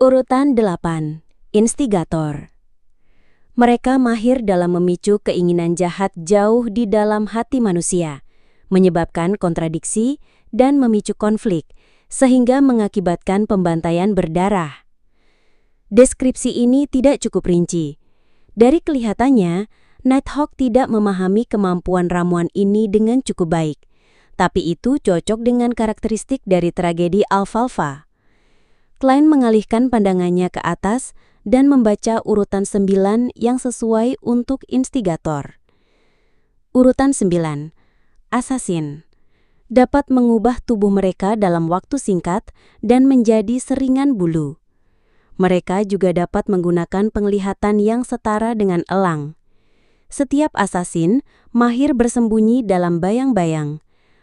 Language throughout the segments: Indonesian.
Urutan 8. Instigator. Mereka mahir dalam memicu keinginan jahat jauh di dalam hati manusia, menyebabkan kontradiksi dan memicu konflik, sehingga mengakibatkan pembantaian berdarah. Deskripsi ini tidak cukup rinci. Dari kelihatannya, Nighthawk tidak memahami kemampuan ramuan ini dengan cukup baik, tapi itu cocok dengan karakteristik dari tragedi Alfalfa. Klein mengalihkan pandangannya ke atas dan membaca urutan 9 yang sesuai untuk instigator. Urutan 9. Assassin. Dapat mengubah tubuh mereka dalam waktu singkat dan menjadi seringan bulu. Mereka juga dapat menggunakan penglihatan yang setara dengan elang. Setiap assassin mahir bersembunyi dalam bayang-bayang.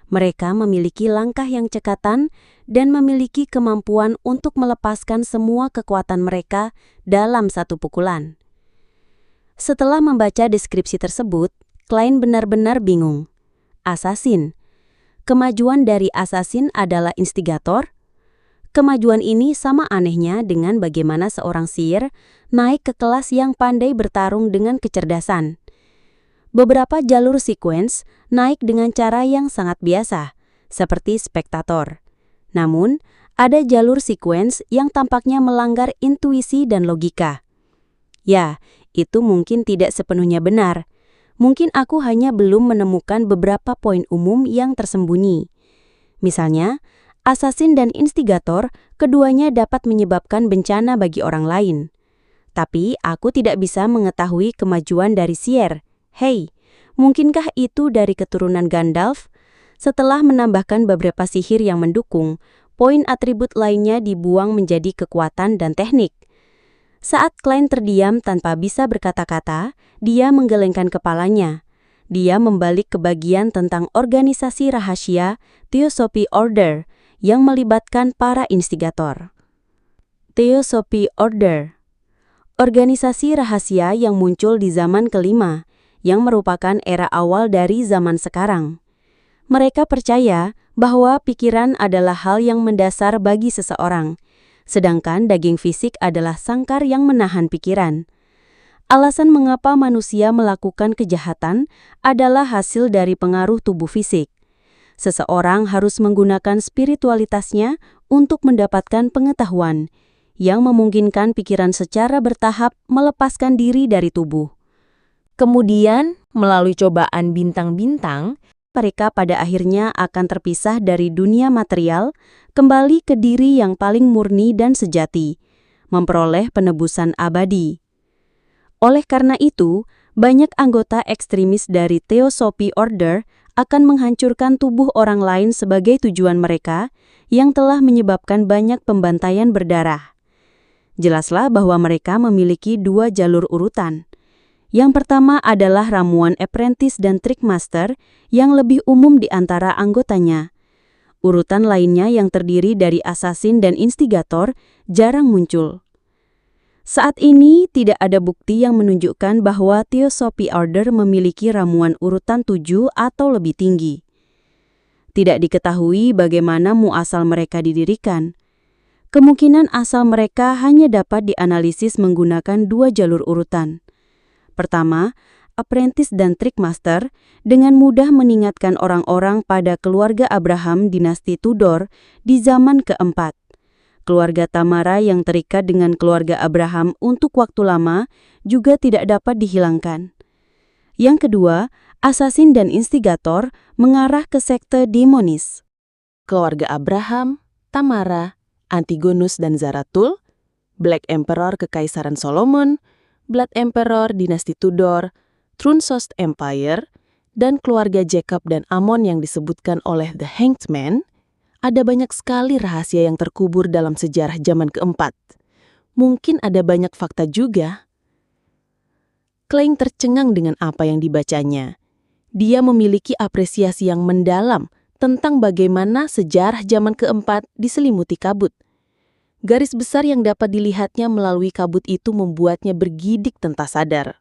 Mereka memiliki langkah yang cekatan dan memiliki kemampuan untuk melepaskan semua kekuatan mereka dalam satu pukulan. Setelah membaca deskripsi tersebut, Klein benar-benar bingung. Assassin. Kemajuan dari assassin adalah instigator? Kemajuan ini sama anehnya dengan bagaimana seorang sihir naik ke kelas yang pandai bertarung dengan kecerdasan. Beberapa jalur sequence naik dengan cara yang sangat biasa, seperti spektator. Namun, ada jalur sequence yang tampaknya melanggar intuisi dan logika. Ya, itu mungkin tidak sepenuhnya benar. Mungkin aku hanya belum menemukan beberapa poin umum yang tersembunyi. Misalnya, assassin dan instigator keduanya dapat menyebabkan bencana bagi orang lain. Tapi aku tidak bisa mengetahui kemajuan dari sihir. Hei, mungkinkah itu dari keturunan Gandalf? Setelah menambahkan beberapa sihir yang mendukung, poin atribut lainnya dibuang menjadi kekuatan dan teknik. Saat Klein terdiam tanpa bisa berkata-kata, dia menggelengkan kepalanya. Dia membalik ke bagian tentang organisasi rahasia Theosophy Order yang melibatkan para instigator. Theosophy Order. Organisasi rahasia yang muncul di zaman kelima, yang merupakan era awal dari zaman sekarang. Mereka percaya bahwa pikiran adalah hal yang mendasar bagi seseorang, sedangkan daging fisik adalah sangkar yang menahan pikiran. Alasan mengapa manusia melakukan kejahatan adalah hasil dari pengaruh tubuh fisik. Seseorang harus menggunakan spiritualitasnya untuk mendapatkan pengetahuan, yang memungkinkan pikiran secara bertahap melepaskan diri dari tubuh. Kemudian, melalui cobaan bintang-bintang, mereka pada akhirnya akan terpisah dari dunia material, kembali ke diri yang paling murni dan sejati, memperoleh penebusan abadi. Oleh karena itu, banyak anggota ekstremis dari Theosophy Order akan menghancurkan tubuh orang lain sebagai tujuan mereka, yang telah menyebabkan banyak pembantaian berdarah. Jelaslah bahwa mereka memiliki dua jalur urutan. Yang pertama adalah ramuan apprentice dan trickmaster yang lebih umum di antara anggotanya. Urutan lainnya yang terdiri dari assassin dan instigator jarang muncul. Saat ini tidak ada bukti yang menunjukkan bahwa Theosophy Order memiliki ramuan urutan 7 atau lebih tinggi. Tidak diketahui bagaimana muasal mereka didirikan. Kemungkinan asal mereka hanya dapat dianalisis menggunakan dua jalur urutan. Pertama, apprentice dan trickmaster dengan mudah mengingatkan orang-orang pada keluarga Abraham dinasti Tudor di zaman keempat. Keluarga Tamara yang terikat dengan keluarga Abraham untuk waktu lama juga tidak dapat dihilangkan. Yang kedua, assassin dan instigator mengarah ke sekte demonis. Keluarga Abraham, Tamara, Antigonus dan Zarathul, Black Emperor Kekaisaran Solomon, Blood Emperor dinasti Tudor, Trunsost Empire, dan keluarga Jacob dan Amon yang disebutkan oleh The Hanged Man, ada banyak sekali rahasia yang terkubur dalam sejarah zaman keempat. Mungkin ada banyak fakta juga. Klein tercengang dengan apa yang dibacanya. Dia memiliki apresiasi yang mendalam tentang bagaimana sejarah zaman keempat diselimuti kabut. Garis besar yang dapat dilihatnya melalui kabut itu membuatnya bergidik tanpa sadar.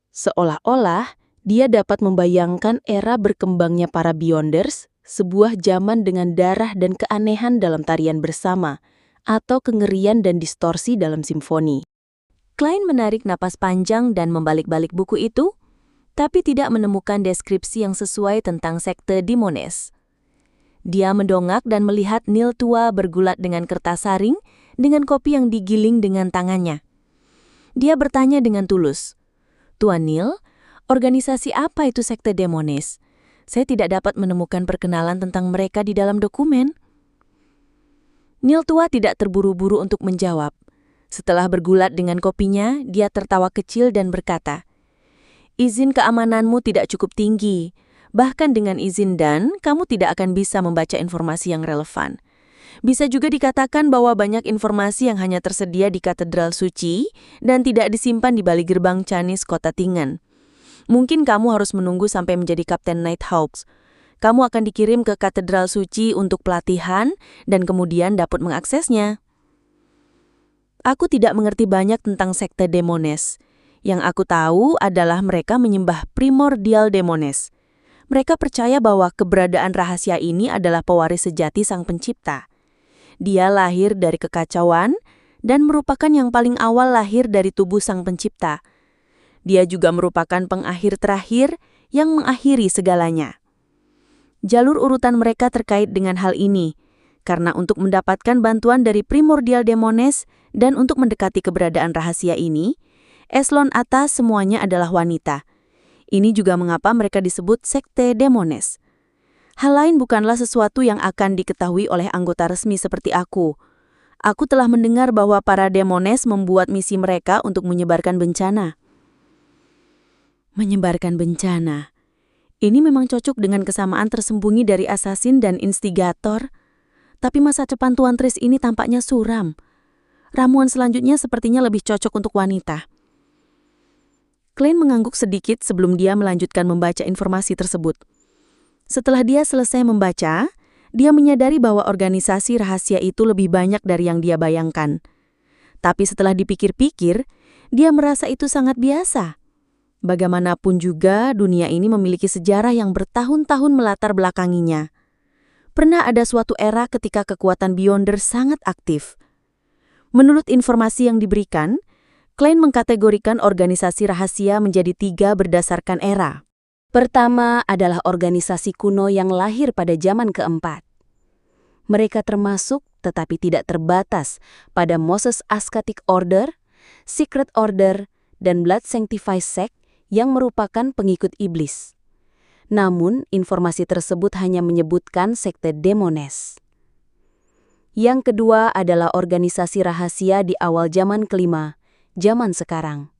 Seolah-olah dia dapat membayangkan era berkembangnya para Beyonders, sebuah zaman dengan darah dan keanehan dalam tarian bersama, atau kengerian dan distorsi dalam simfoni. Klein menarik napas panjang dan membalik-balik buku itu, tapi tidak menemukan deskripsi yang sesuai tentang sekte Demones. Dia mendongak dan melihat Neil tua bergulat dengan kertas saring dengan kopi yang digiling dengan tangannya. Dia bertanya dengan tulus, "Tuan Neil, organisasi apa itu sekte Demones? Saya tidak dapat menemukan perkenalan tentang mereka di dalam dokumen." Neil tua tidak terburu-buru untuk menjawab. Setelah bergulat dengan kopinya, dia tertawa kecil dan berkata, "Izin keamananmu tidak cukup tinggi. Bahkan dengan izin dan, kamu tidak akan bisa membaca informasi yang relevan. Bisa juga dikatakan bahwa banyak informasi yang hanya tersedia di Katedral Suci dan tidak disimpan di balik gerbang Canis Kota Tingen. Mungkin kamu harus menunggu sampai menjadi Kapten Nighthawks. Kamu akan dikirim ke Katedral Suci untuk pelatihan dan kemudian dapat mengaksesnya." Aku tidak mengerti banyak tentang sekte Demones. Yang aku tahu adalah mereka menyembah Primordial Demones. Mereka percaya bahwa keberadaan rahasia ini adalah pewaris sejati Sang Pencipta. Dia lahir dari kekacauan dan merupakan yang paling awal lahir dari tubuh Sang Pencipta. Dia juga merupakan pengakhir terakhir yang mengakhiri segalanya. Jalur urutan mereka terkait dengan hal ini, karena untuk mendapatkan bantuan dari Primordial Demones dan untuk mendekati keberadaan rahasia ini, eselon atas semuanya adalah wanita. Ini juga mengapa mereka disebut sekte Demones. Hal lain bukanlah sesuatu yang akan diketahui oleh anggota resmi seperti aku. Aku telah mendengar bahwa para Demones membuat misi mereka untuk menyebarkan bencana. Menyebarkan bencana. Ini memang cocok dengan kesamaan tersembunyi dari asasin dan instigator. Tapi masa depan Tuan Tris ini tampaknya suram. Ramuan selanjutnya sepertinya lebih cocok untuk wanita. Klein mengangguk sedikit sebelum dia melanjutkan membaca informasi tersebut. Setelah dia selesai membaca, dia menyadari bahwa organisasi rahasia itu lebih banyak dari yang dia bayangkan. Tapi setelah dipikir-pikir, dia merasa itu sangat biasa. Bagaimanapun juga, dunia ini memiliki sejarah yang bertahun-tahun melatar belakanginya. Pernah ada suatu era ketika kekuatan Beyonder sangat aktif. Menurut informasi yang diberikan, Klein mengkategorikan organisasi rahasia menjadi 3 berdasarkan era. Pertama adalah organisasi kuno yang lahir pada zaman keempat. Mereka termasuk, tetapi tidak terbatas, pada Moses Ascetic Order, Secret Order, dan Blood Sanctified Sect yang merupakan pengikut iblis. Namun, informasi tersebut hanya menyebutkan sekte Demones. Yang kedua adalah organisasi rahasia di awal zaman kelima, zaman sekarang.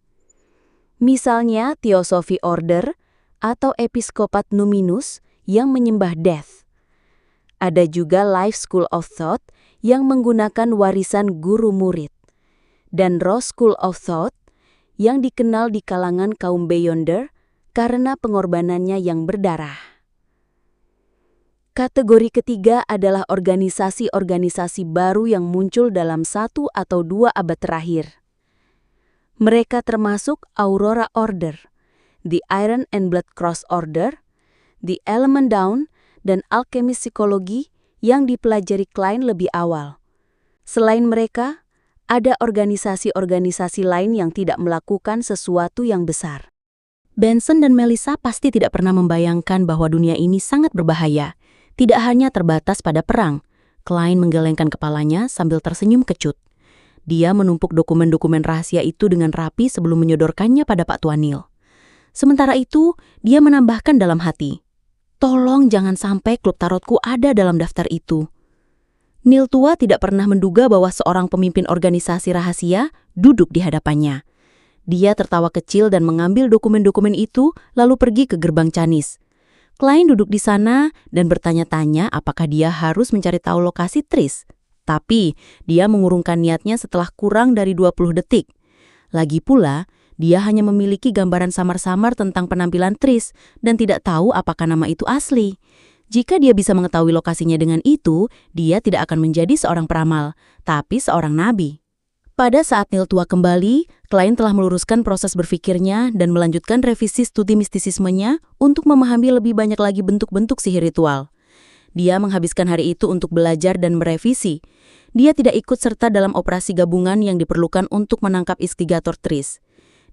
Misalnya Theosophy Order atau Episkopat Numinus yang menyembah Death. Ada juga Life School of Thought yang menggunakan warisan guru murid. Dan Rose School of Thought yang dikenal di kalangan kaum Beyonder karena pengorbanannya yang berdarah. Kategori ketiga adalah organisasi-organisasi baru yang muncul dalam 1 atau 2 abad terakhir. Mereka termasuk Aurora Order, The Iron and Blood Cross Order, The Element Down, dan Alchemist Psikologi yang dipelajari Klein lebih awal. Selain mereka, ada organisasi-organisasi lain yang tidak melakukan sesuatu yang besar. Benson dan Melissa pasti tidak pernah membayangkan bahwa dunia ini sangat berbahaya. Tidak hanya terbatas pada perang. Klein menggelengkan kepalanya sambil tersenyum kecut. Dia menumpuk dokumen-dokumen rahasia itu dengan rapi sebelum menyodorkannya pada Pak Tuan Neil. Sementara itu, dia menambahkan dalam hati, "Tolong jangan sampai klub tarotku ada dalam daftar itu." Neil tua tidak pernah menduga bahwa seorang pemimpin organisasi rahasia duduk di hadapannya. Dia tertawa kecil dan mengambil dokumen-dokumen itu lalu pergi ke gerbang Canis. Klein duduk di sana dan bertanya-tanya apakah dia harus mencari tahu lokasi Tris. Tapi dia mengurungkan niatnya setelah kurang dari 20 detik. Lagi pula, dia hanya memiliki gambaran samar-samar tentang penampilan Tris dan tidak tahu apakah nama itu asli. Jika dia bisa mengetahui lokasinya dengan itu, dia tidak akan menjadi seorang peramal, tapi seorang nabi. Pada saat Neil tua kembali, Klein telah meluruskan proses berpikirnya dan melanjutkan revisi studi mistisismenya untuk memahami lebih banyak lagi bentuk-bentuk sihir ritual. Dia menghabiskan hari itu untuk belajar dan merevisi. Dia tidak ikut serta dalam operasi gabungan yang diperlukan untuk menangkap instigator Tris.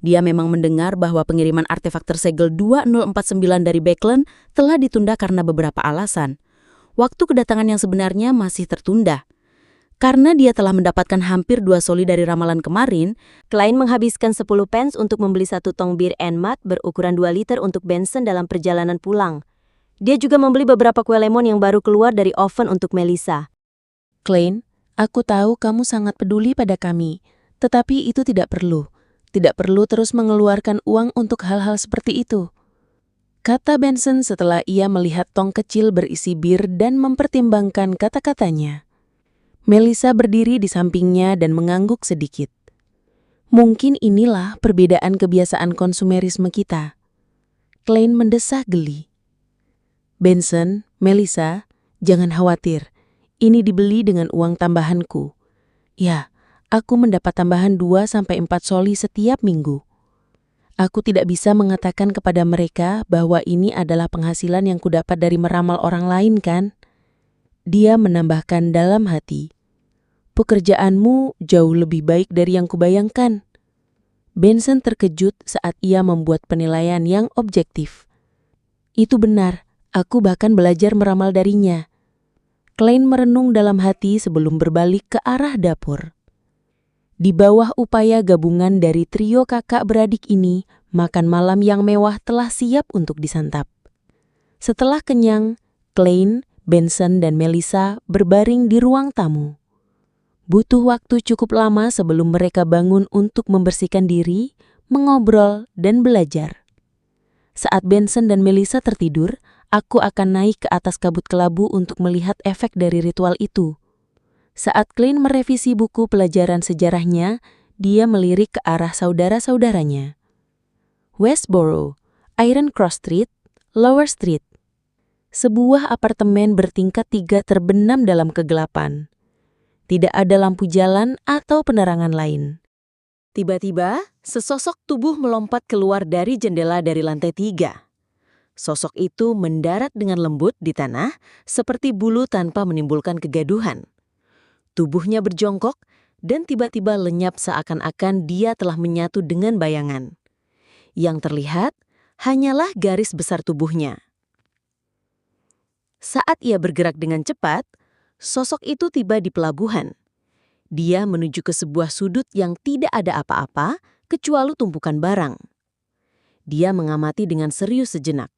Dia memang mendengar bahwa pengiriman artefak tersegel 2049 dari Backland telah ditunda karena beberapa alasan. Waktu kedatangan yang sebenarnya masih tertunda. Karena dia telah mendapatkan hampir 2 soli dari ramalan kemarin, Klein menghabiskan 10 pence untuk membeli 1 tong bir Enmat berukuran 2 liter untuk Benson dalam perjalanan pulang. Dia juga membeli beberapa kue lemon yang baru keluar dari oven untuk Melissa. Klein, aku tahu kamu sangat peduli pada kami, tetapi itu tidak perlu. Tidak perlu terus mengeluarkan uang untuk hal-hal seperti itu, kata Benson setelah ia melihat tong kecil berisi bir dan mempertimbangkan kata-katanya. Melissa berdiri di sampingnya dan mengangguk sedikit. Mungkin inilah perbedaan kebiasaan konsumerisme kita. Klein mendesah geli. Benson, Melissa, jangan khawatir. Ini dibeli dengan uang tambahanku. Ya, aku mendapat tambahan 2-4 soli setiap minggu. Aku tidak bisa mengatakan kepada mereka bahwa ini adalah penghasilan yang kudapat dari meramal orang lain, kan? Dia menambahkan dalam hati. Pekerjaanmu jauh lebih baik dari yang kubayangkan. Benson terkejut saat ia membuat penilaian yang objektif. Itu benar. Aku bahkan belajar meramal darinya. Klein merenung dalam hati sebelum berbalik ke arah dapur. Di bawah upaya gabungan dari trio kakak beradik ini, makan malam yang mewah telah siap untuk disantap. Setelah kenyang, Klein, Benson, dan Melissa berbaring di ruang tamu. Butuh waktu cukup lama sebelum mereka bangun untuk membersihkan diri, mengobrol, dan belajar. Saat Benson dan Melissa tertidur, aku akan naik ke atas kabut kelabu untuk melihat efek dari ritual itu. Saat Klein merevisi buku pelajaran sejarahnya, dia melirik ke arah saudara-saudaranya. Westboro, Iron Cross Street, Lower Street. Sebuah apartemen bertingkat 3 terbenam dalam kegelapan. Tidak ada lampu jalan atau penerangan lain. Tiba-tiba, sesosok tubuh melompat keluar dari jendela dari lantai 3. Sosok itu mendarat dengan lembut di tanah, seperti bulu tanpa menimbulkan kegaduhan. Tubuhnya berjongkok, dan tiba-tiba lenyap seakan-akan dia telah menyatu dengan bayangan. Yang terlihat hanyalah garis besar tubuhnya. Saat ia bergerak dengan cepat, sosok itu tiba di pelabuhan. Dia menuju ke sebuah sudut yang tidak ada apa-apa, kecuali tumpukan barang. Dia mengamati dengan serius sejenak,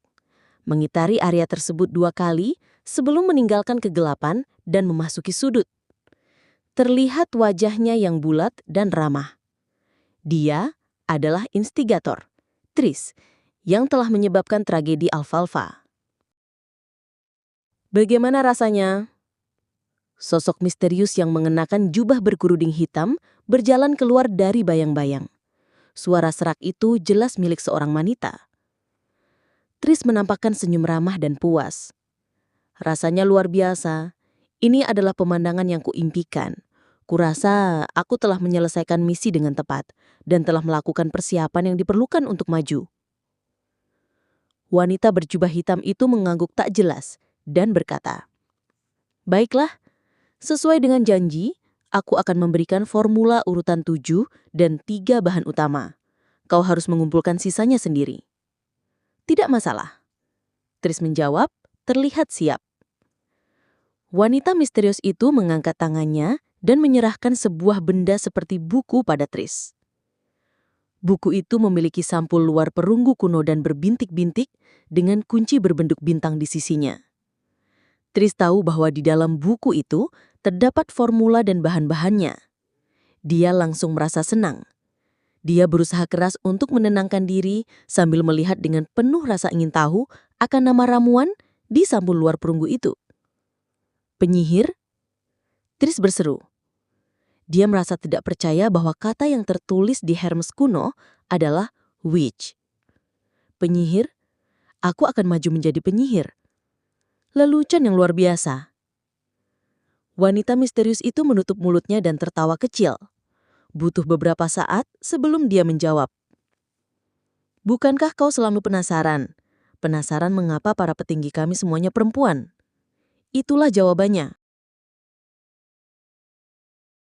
mengitari area tersebut 2 kali sebelum meninggalkan kegelapan dan memasuki sudut. Terlihat wajahnya yang bulat dan ramah. Dia adalah instigator, Tris, yang telah menyebabkan tragedi Alfalfa. Bagaimana rasanya? Sosok misterius yang mengenakan jubah berkerudung hitam berjalan keluar dari bayang-bayang. Suara serak itu jelas milik seorang wanita. Tris menampakkan senyum ramah dan puas. Rasanya luar biasa. Ini adalah pemandangan yang kuimpikan. Kurasa aku telah menyelesaikan misi dengan tepat dan telah melakukan persiapan yang diperlukan untuk maju. Wanita berjubah hitam itu mengangguk tak jelas dan berkata, "Baiklah, sesuai dengan janji, aku akan memberikan formula urutan 7 dan 3 bahan utama. Kau harus mengumpulkan sisanya sendiri." "Tidak masalah," Tris menjawab, terlihat siap. Wanita misterius itu mengangkat tangannya dan menyerahkan sebuah benda seperti buku pada Tris. Buku itu memiliki sampul luar perunggu kuno dan berbintik-bintik dengan kunci berbentuk bintang di sisinya. Tris tahu bahwa di dalam buku itu terdapat formula dan bahan-bahannya. Dia langsung merasa senang. Dia berusaha keras untuk menenangkan diri sambil melihat dengan penuh rasa ingin tahu akan nama ramuan di sampul luar perunggu itu. "Penyihir?" Tris berseru. Dia merasa tidak percaya bahwa kata yang tertulis di Hermes kuno adalah witch. Penyihir? Aku akan maju menjadi penyihir. Lelucon yang luar biasa. Wanita misterius itu menutup mulutnya dan tertawa kecil. Butuh beberapa saat sebelum dia menjawab. "Bukankah kau selalu penasaran? Penasaran mengapa para petinggi kami semuanya perempuan? Itulah jawabannya.